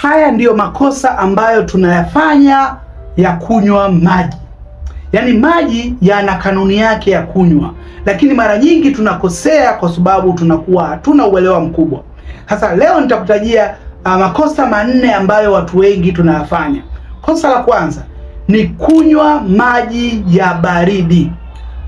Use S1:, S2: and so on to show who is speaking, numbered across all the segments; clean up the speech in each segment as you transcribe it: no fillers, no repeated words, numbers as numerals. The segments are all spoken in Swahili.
S1: Haya ndiyo makosa ambayo tunayafanya ya kunywa maji. Yaani maji yana kanuni yake ya kunywa, lakini mara nyingi tunakosea kwa sababu tunakuwa hatuna uelewa mkubwa. Sasa leo nitakutajia makosa manne ambayo watu wengi tunayafanya. Kosa la kwanza ni kunywa maji ya baridi.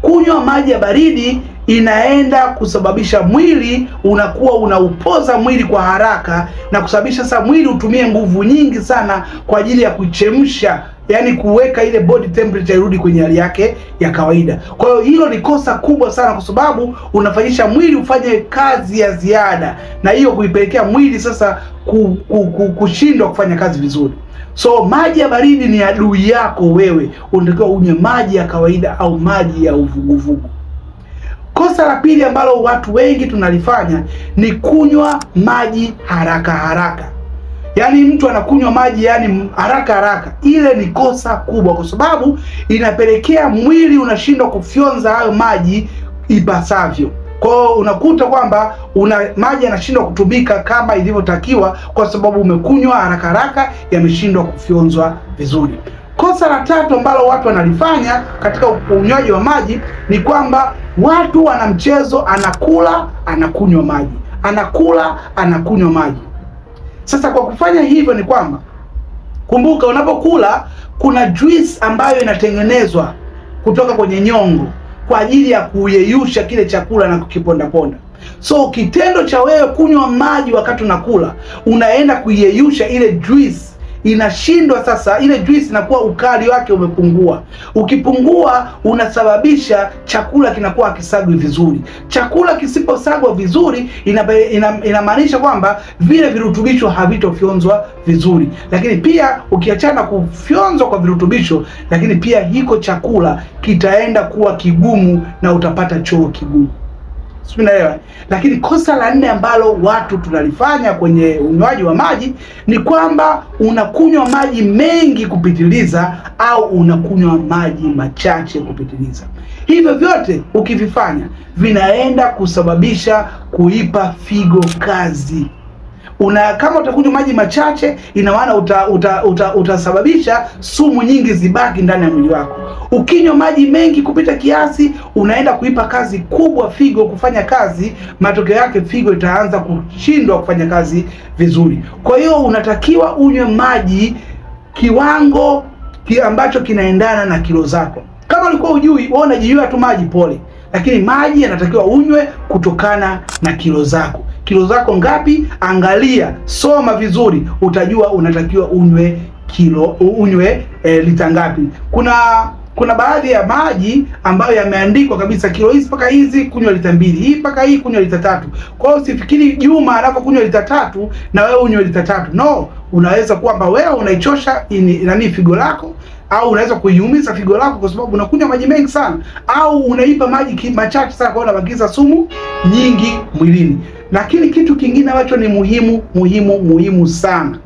S1: Kunywa maji ya baridi inaenda kusababisha mwili unakuwa unaupoza mwili kwa haraka na kusababisha sasa mwili utumie nguvu nyingi sana kwa ajili ya kuchemsha, yani kuweka ile body temperature irudi kwenye hali yake ya kawaida. Kwa hiyo hilo ni kosa kubwa sana, kwa sababu unafanyisha mwili ufanye kazi ya ziada, na hiyo kuipelekea mwili sasa kushindwa kufanya kazi vizuri. So maji ya baridi ni adui yako wewe. Unatakiwa unywe maji ya kawaida au maji ya uvuguvugu. Kosa la pili ambalo watu wengi tunalifanya ni kunywa maji haraka haraka. Yaani mtu anakunywa maji yani haraka haraka. Ile ni kosa kubwa, kwa sababu inapelekea mwili unashindwa kufyonza hayo maji ipasavyo. Kwa hiyo unakuta kwamba maji yanashindwa kutumika kama ilivyotakiwa kwa sababu umekunywa haraka haraka, yameshindwa kufyonzwa vizuri. Kosa la tatu ambalo watu wanalifanya katika unywaji wa maji ni kwamba watu wana mchezo, anakula anakunywa maji, anakula anakunywa maji. Sasa kwa kufanya hivyo ni kwamba, kumbuka unapokula kuna juice ambayo inatengenezwa kutoka kwenye nyongo kwa ajili ya kuyeyusha kile chakula na kukiponda ponda. So kitendo cha wewe kunywa maji wakati unakula, unaenda kuyeyusha ile juice, inashindwa sasa, ile juice inakuwa ukali wake umepungua. Ukipungua unasababisha chakula kinakuwa kisagwi vizuri. Chakula kisiposagwa vizuri inamaanisha kwamba vile virutubisho havitofyonzwa vizuri. Lakini pia ukiachana kufyonzwa kwa virutubisho, lakini pia hiko chakula kitaenda kuwa kigumu na utapata choo kigumu. Unaelewa? Lakini kosa la nne ambalo watu tunalifanya kwenye unywaji wa maji ni kwamba unakunywa maji mengi kupitiliza au unakunywa maji machache kupitiliza. Hivyo vyote ukivifanya vinaenda kusababisha kuipa figo kazi. Kama utakunywa maji machache, ina maana utasababisha sumu nyingi zibaki ndani ya mwili wako. Ukinywa maji mengi kupita kiasi, unaenda kuipa kazi kubwa figo kufanya kazi, matokeo yake figo itaanza kushindwa kufanya kazi vizuri. Kwa hiyo unatakiwa unywe maji kiwango ambacho kinaendana na kilo zako. Kama ulikuwa hujui, wewe unajinywa tu maji pole, lakini maji yanatakiwa unywe kutokana na kilo zako. Kilo zako ngapi? Angalia, soma vizuri, utajua unatakiwa unywe lita ngapi. Kuna baadhi ya maji ambayo yameandikwa kabisa kilo hizi mpaka hizi kunywa lita 2, hii mpaka hii kunywa lita 3. Kwa hiyo usifikiri Juma anapokunywa lita 3 na wewe unywe lita 3. No, unaweza kwamba wewe unaichosha figo lako, au unaweza kuiumiza figo lako kwa sababu unakunywa maji mengi sana, au unaipa maji machache sana kwa unabakiza sumu nyingi mwilini. Lakini kitu kingine ambacho ni muhimu sana,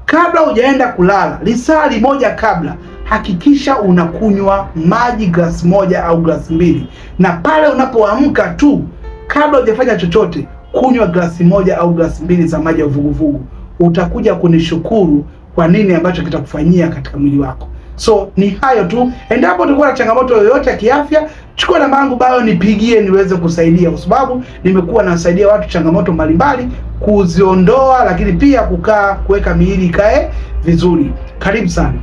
S1: kabla hujaenda kulala, lisali moja kabla, hakikisha unakunywa maji glasi 1 au glasi 2. Na pale unapoamka tu, kabla hujafanya chochote, kunywa glasi 1 au glasi 2 za maji ya uvuguvugu. Utakuja kunishukuru kwa nini ambacho kitakufanyia katika mwili wako. So ni hayo tu. Endapo utakuwa na changamoto yoyote ya kiafya, chukua namba yangu bayo nipigie niweze kusaidia, kwa sababu nimekuwa nasaidia watu changamoto mbalimbali kuziondoa, lakini pia kuweka miili ikae vizuri. Karibu sana.